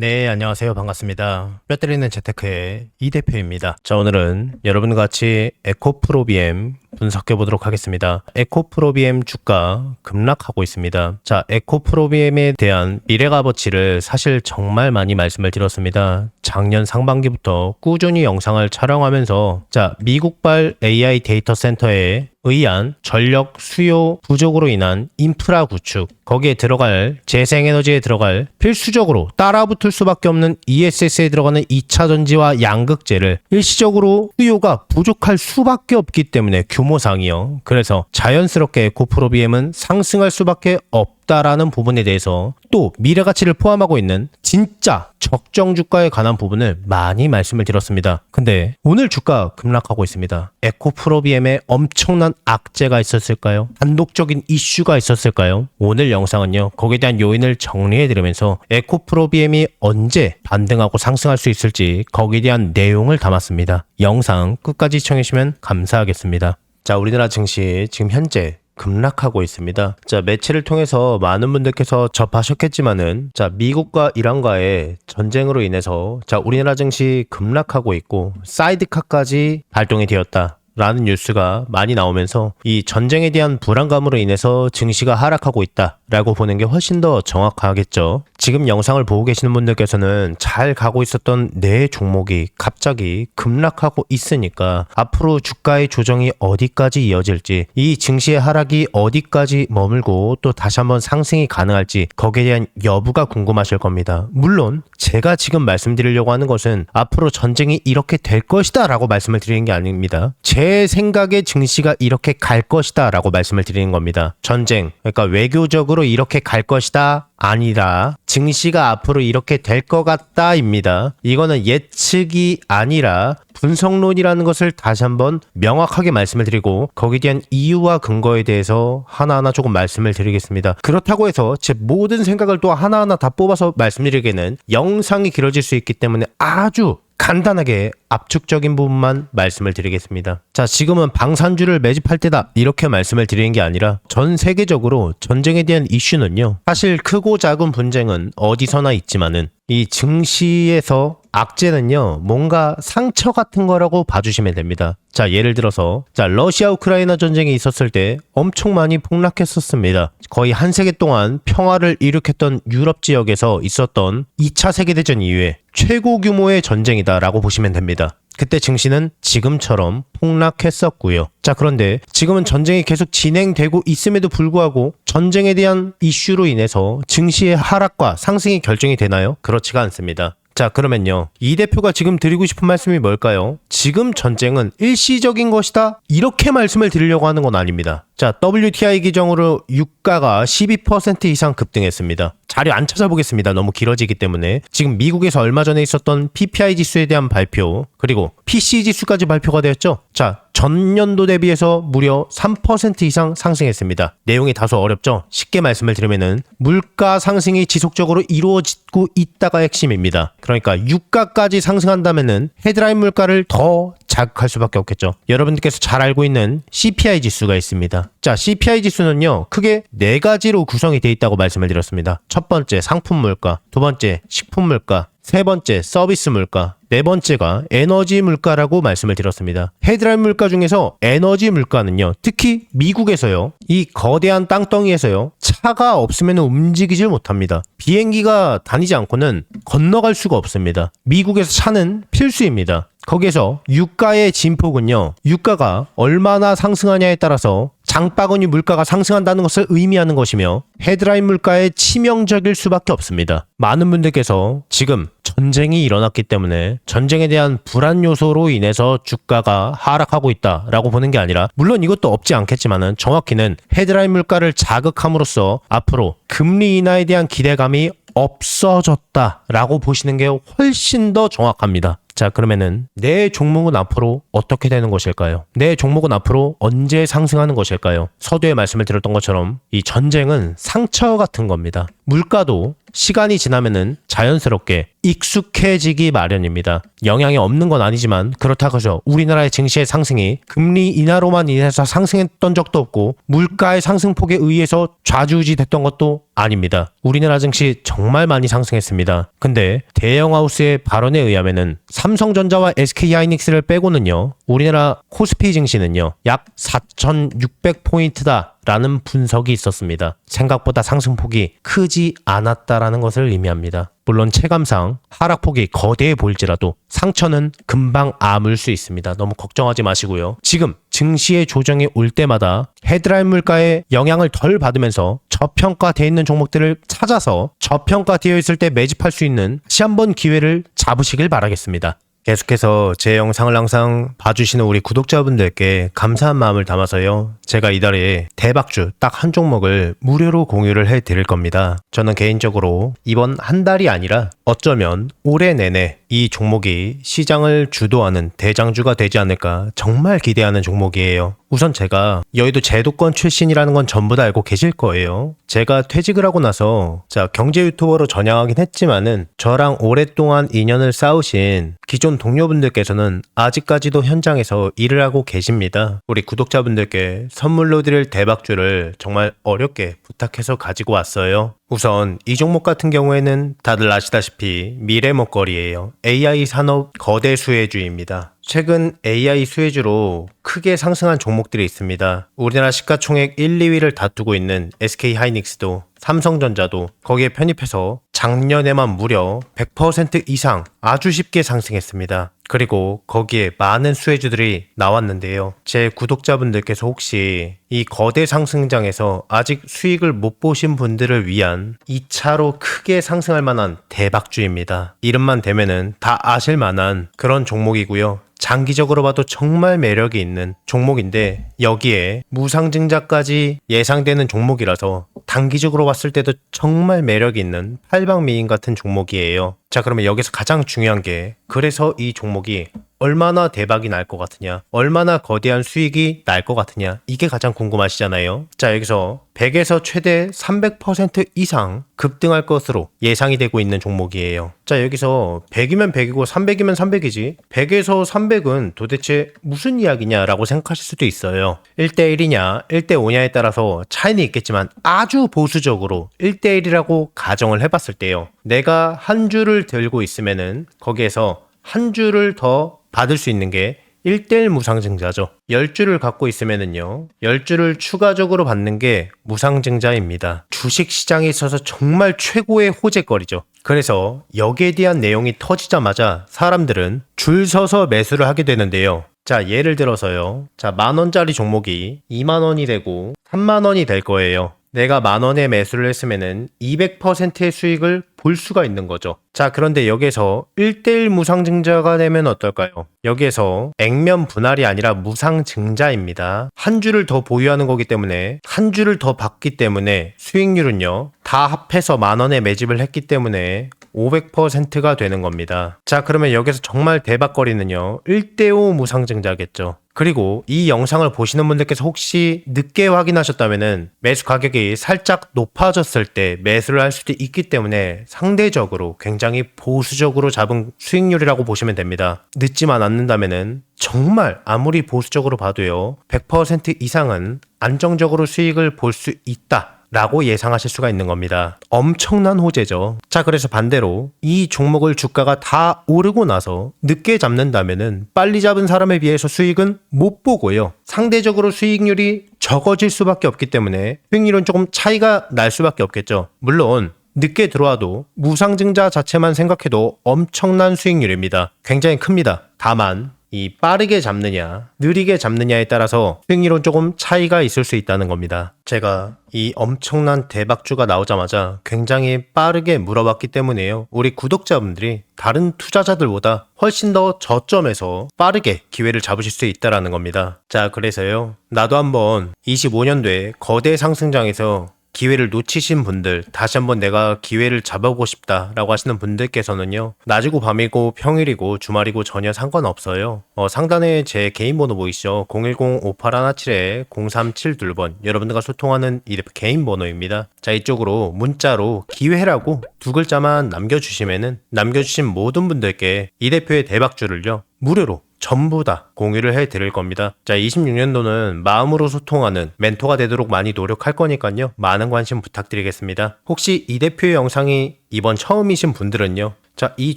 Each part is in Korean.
네, 안녕하세요. 반갑습니다. 뼈 때리는 재테크의 이 대표입니다. 자, 오늘은 여러분과 같이 에코프로비엠 분석해 보도록 하겠습니다. 에코프로비엠 주가 급락하고 있습니다. 자, 에코프로비엠에 대한 미래값어치를 사실 정말 많이 말씀을 드렸습니다. 작년 상반기부터 꾸준히 영상을 촬영하면서 자, 미국발 AI 데이터 센터에 의한 전력 수요 부족으로 인한 인프라 구축, 거기에 들어갈 재생에너지에 들어갈 필수적으로 따라붙을 수밖에 없는 ESS에 들어가는 2차 전지와 양극재를 일시적으로 수요가 부족할 수밖에 없기 때문에 규모상이요. 그래서 자연스럽게 에코프로비엠은 상승할 수밖에 없다라는 부분에 대해서 또 미래가치를 포함하고 있는 진짜 적정 주가에 관한 부분을 많이 말씀을 드렸습니다. 근데 오늘 주가 급락하고 있습니다. 에코프로비엠에 엄청난 악재가 있었을까요? 단독적인 이슈가 있었을까요? 오늘 영상은요, 거기에 대한 요인을 정리해드리면서 에코프로비엠이 언제 반등하고 상승할 수 있을지 거기에 대한 내용을 담았습니다. 영상 끝까지 시청해주시면 감사하겠습니다. 자, 우리나라 증시 지금 현재 급락하고 있습니다. 자, 매체를 통해서 많은 분들께서 접하셨겠지만은 자, 미국과 이란과의 전쟁으로 인해서 자, 우리나라 증시 급락하고 있고 사이드카까지 발동이 되었다 라는 뉴스가 많이 나오면서 이 전쟁에 대한 불안감으로 인해서 증시가 하락하고 있다라고 보는 게 훨씬 더 정확하겠죠. 지금 영상을 보고 계시는 분들께서는 잘 가고 있었던 내 종목이 갑자기 급락하고 있으니까 앞으로 주가의 조정이 어디까지 이어질지, 이 증시의 하락이 어디까지 머물고 또 다시 한번 상승이 가능할지 거기에 대한 여부가 궁금하실 겁니다. 물론 제가 지금 말씀드리려고 하는 것은 앞으로 전쟁이 이렇게 될 것이다 라고 말씀을 드리는 게 아닙니다. 제 생각에 증시가 이렇게 갈 것이다 라고 말씀을 드리는 겁니다. 전쟁, 그러니까 외교적으로 이렇게 갈 것이다 아니라 증시가 앞으로 이렇게 될 것 같다입니다. 이거는 예측이 아니라 분석론이라는 것을 다시 한번 명확하게 말씀을 드리고 거기에 대한 이유와 근거에 대해서 하나하나 조금 말씀을 드리겠습니다. 그렇다고 해서 제 모든 생각을 또 하나하나 다 뽑아서 말씀드리기에는 영상이 길어질 수 있기 때문에 아주 간단하게 압축적인 부분만 말씀을 드리겠습니다. 자, 지금은 방산주를 매집할 때다 이렇게 말씀을 드리는 게 아니라 전 세계적으로 전쟁에 대한 이슈는요, 사실 크고 작은 분쟁은 어디서나 있지만은 이 증시에서 악재는요, 뭔가 상처 같은 거라고 봐주시면 됩니다. 자, 예를 들어서 자, 러시아 우크라이나 전쟁이 있었을 때 엄청 많이 폭락했었습니다. 거의 한 세기 동안 평화를 일으켰던 유럽 지역에서 있었던 2차 세계대전 이후에 최고 규모의 전쟁이다라고 보시면 됩니다. 그때 증시는 지금처럼 폭락했었고요. 자, 그런데 지금은 전쟁이 계속 진행되고 있음에도 불구하고 전쟁에 대한 이슈로 인해서 증시의 하락과 상승이 결정이 되나요? 그렇지가 않습니다. 자, 그러면요, 이 대표가 지금 드리고 싶은 말씀이 뭘까요? 지금 전쟁은 일시적인 것이다 이렇게 말씀을 드리려고 하는 건 아닙니다. 자, WTI 기정으로 유가가 12% 이상 급등했습니다. 자료 안 찾아보겠습니다. 너무 길어지기 때문에. 지금 미국에서 얼마 전에 있었던 PPI 지수에 대한 발표, 그리고 PCE 지수까지 발표가 되었죠. 자, 전년도 대비해서 무려 3% 이상 상승했습니다. 내용이 다소 어렵죠? 쉽게 말씀을 드리면은 물가 상승이 지속적으로 이루어지고 있다가 핵심입니다. 그러니까 유가까지 상승한다면은 헤드라인 물가를 더 자극할 수밖에 없겠죠. 여러분들께서 잘 알고 있는 CPI 지수가 있습니다. 자, CPI 지수는요, 크게 4가지로 구성이 되어 있다고 말씀을 드렸습니다. 첫 번째 상품 물가, 두 번째 식품 물가, 세 번째 서비스 물가, 네 번째가 에너지 물가라고 말씀을 드렸습니다. 헤드라인 물가 중에서 에너지 물가는요, 특히 미국에서요, 이 거대한 땅덩이에서요, 차가 없으면 움직이질 못합니다. 비행기가 다니지 않고는 건너갈 수가 없습니다. 미국에서 차는 필수입니다. 거기에서 유가의 진폭은요, 유가가 얼마나 상승하냐에 따라서 장바구니 물가가 상승한다는 것을 의미하는 것이며 헤드라인 물가에 치명적일 수밖에 없습니다. 많은 분들께서 지금 전쟁이 일어났기 때문에 전쟁에 대한 불안 요소로 인해서 주가가 하락하고 있다라고 보는 게 아니라, 물론 이것도 없지 않겠지만은 정확히는 헤드라인 물가를 자극함으로써 앞으로 금리 인하에 대한 기대감이 없어졌다라고 보시는 게 훨씬 더 정확합니다. 자, 그러면은 내 종목은 앞으로 어떻게 되는 것일까요? 내 종목은 앞으로 언제 상승하는 것일까요? 서두에 말씀을 드렸던 것처럼 이 전쟁은 상처 같은 겁니다. 물가도 시간이 지나면은 자연스럽게 익숙해지기 마련입니다. 영향이 없는 건 아니지만 그렇다고 해서 우리나라의 증시의 상승이 금리 인하로만 인해서 상승했던 적도 없고 물가의 상승폭에 의해서 좌지우지됐던 것도 아닙니다. 우리나라 증시 정말 많이 상승했습니다. 근데 대형하우스의 발언에 의하면은 삼성전자와 SK하이닉스를 빼고는요, 우리나라 코스피 증시는요 약 4,600포인트다 라는 분석이 있었습니다. 생각보다 상승폭이 크지 않았다라는 것을 의미합니다. 물론 체감상 하락폭이 거대해 보일지라도 상처는 금방 아물 수 있습니다. 너무 걱정하지 마시고요. 지금 증시의 조정이 올 때마다 헤드라인 물가의 영향을 덜 받으면서 저평가되어 있는 종목들을 찾아서 저평가되어 있을 때 매집할 수 있는 다시 한번 기회를 잡으시길 바라겠습니다. 계속해서 제 영상을 항상 봐주시는 우리 구독자분들께 감사한 마음을 담아서요, 제가 이달에 대박주 딱 한 종목을 무료로 공유를 해드릴 겁니다. 저는 개인적으로 이번 한 달이 아니라 어쩌면 올해 내내 이 종목이 시장을 주도하는 대장주가 되지 않을까 정말 기대하는 종목이에요. 우선 제가 여의도 제도권 출신이라는 건 전부 다 알고 계실 거예요. 제가 퇴직을 하고 나서 경제 유튜버로 전향하긴 했지만은 저랑 오랫동안 인연을 쌓으신 기존 동료분들께서는 아직까지도 현장에서 일을 하고 계십니다. 우리 구독자분들께 선물로 드릴 대박주를 정말 어렵게 부탁해서 가지고 왔어요. 우선 이 종목 같은 경우에는 다들 아시다시피 미래 먹거리예요. AI 산업 거대 수혜주입니다. 최근 AI 수혜주로 크게 상승한 종목들이 있습니다. 우리나라 시가총액 1, 2위를 다투고 있는 SK하이닉스도, 삼성전자도 거기에 편입해서 작년에만 무려 100% 이상 아주 쉽게 상승했습니다. 그리고 거기에 많은 수혜주들이 나왔는데요. 제 구독자분들께서 혹시 이 거대 상승장에서 아직 수익을 못 보신 분들을 위한 2차로 크게 상승할 만한 대박주입니다. 이름만 대면은 다 아실 만한 그런 종목이고요. 장기적으로 봐도 정말 매력이 있는 종목인데 여기에 무상증자까지 예상되는 종목이라서 단기적으로 봤을 때도 정말 매력이 있는 팔방미인 같은 종목이에요. 자, 그러면 여기서 가장 중요한 게, 그래서 이 종목이 얼마나 대박이 날 것 같으냐, 얼마나 거대한 수익이 날 것 같으냐, 이게 가장 궁금하시잖아요. 자, 여기서 100에서 최대 300% 이상 급등할 것으로 예상이 되고 있는 종목이에요. 자, 여기서 100이면 100이고 300이면 300이지 100에서 300은 도대체 무슨 이야기냐라고 생각하실 수도 있어요. 1대1이냐 1대5냐에 따라서 차이는 있겠지만 아주 보수적으로 1대1이라고 가정을 해봤을 때요, 내가 한 주를 들고 있으면은 거기에서 한 주를 더 받을 수 있는 게 1대1 무상증자죠. 10주를 갖고 있으면은요, 10주를 추가적으로 받는 게 무상증자입니다. 주식시장에 있어서 정말 최고의 호재거리죠. 그래서 여기에 대한 내용이 터지자마자 사람들은 줄 서서 매수를 하게 되는데요. 자, 예를 들어서요, 자, 10,000원짜리 종목이 20,000원이 되고 30,000원이 될 거예요. 내가 10,000원에 매수를 했으면은 200%의 수익을 볼 수가 있는 거죠. 자, 그런데 여기에서 1대1 무상증자가 되면 어떨까요? 여기에서 액면 분할이 아니라 무상증자입니다. 한 주를 더 보유하는 거기 때문에, 한 주를 더 받기 때문에 수익률은요, 다 합해서 10,000원에 매집을 했기 때문에 500%가 되는 겁니다. 자, 그러면 여기서 정말 대박거리는요, 1대5 무상증자겠죠. 그리고 이 영상을 보시는 분들께서 혹시 늦게 확인하셨다면은 매수 가격이 살짝 높아졌을 때 매수를 할 수도 있기 때문에 상대적으로 굉장히 보수적으로 잡은 수익률이라고 보시면 됩니다. 늦지만 않는다면은 정말 아무리 보수적으로 봐도요, 100% 이상은 안정적으로 수익을 볼 수 있다 라고 예상하실 수가 있는 겁니다. 엄청난 호재죠. 자, 그래서 반대로 이 종목을 주가가 다 오르고 나서 늦게 잡는다면은 빨리 잡은 사람에 비해서 수익은 못 보고요, 상대적으로 수익률이 적어질 수밖에 없기 때문에 수익률은 조금 차이가 날 수밖에 없겠죠. 물론 늦게 들어와도 무상증자 자체만 생각해도 엄청난 수익률입니다. 굉장히 큽니다. 다만 이 빠르게 잡느냐 느리게 잡느냐에 따라서 수익률은 조금 차이가 있을 수 있다는 겁니다. 제가 이 엄청난 대박주가 나오자마자 굉장히 빠르게 물어봤기 때문에요, 우리 구독자분들이 다른 투자자들보다 훨씬 더 저점에서 빠르게 기회를 잡으실 수 있다는 겁니다. 자, 그래서요, 나도 한번 25년도에 거대 상승장에서 기회를 놓치신 분들, 다시 한번 내가 기회를 잡아보고 싶다라고 하시는 분들께서는요, 낮이고 밤이고 평일이고 주말이고 전혀 상관없어요. 상단에 제 개인 번호 보이시죠? 010-5817-0372번. 여러분들과 소통하는 이 개인 번호입니다. 자, 이쪽으로 문자로 기회라고 두 글자만 남겨주시면은 남겨주신 모든 분들께 이 대표의 대박주를요, 무료로 전부 다 공유를 해드릴 겁니다. 자, 26년도는 마음으로 소통하는 멘토가 되도록 많이 노력할 거니까요. 많은 관심 부탁드리겠습니다. 혹시 이 대표의 영상이 이번 처음이신 분들은요. 자, 이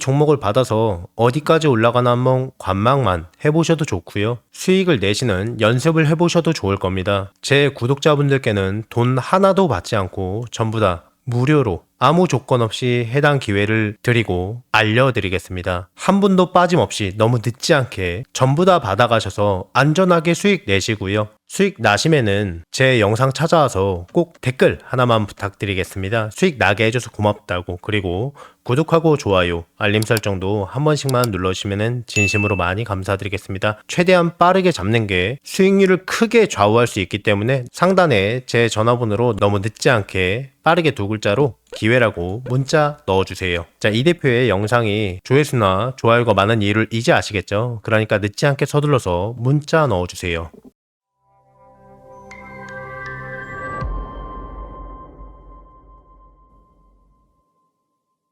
종목을 받아서 어디까지 올라가나 한번 관망만 해보셔도 좋고요. 수익을 내시는 연습을 해보셔도 좋을 겁니다. 제 구독자분들께는 돈 하나도 받지 않고 전부 다 무료로 아무 조건 없이 해당 기회를 드리고 알려드리겠습니다. 한 분도 빠짐없이 너무 늦지 않게 전부 다 받아가셔서 안전하게 수익 내시고요. 수익 나시면은 제 영상 찾아와서 꼭 댓글 하나만 부탁드리겠습니다. 수익 나게 해줘서 고맙다고. 그리고 구독하고 좋아요, 알림 설정도 한 번씩만 눌러주시면 진심으로 많이 감사드리겠습니다. 최대한 빠르게 잡는 게 수익률을 크게 좌우할 수 있기 때문에 상단에 제 전화번호로 너무 늦지 않게 빠르게 두 글자로 기회라고 문자 넣어주세요. 자, 이 대표의 영상이 조회수나 좋아요가 많은 이유를 이제 아시겠죠? 그러니까 늦지 않게 서둘러서 문자 넣어주세요.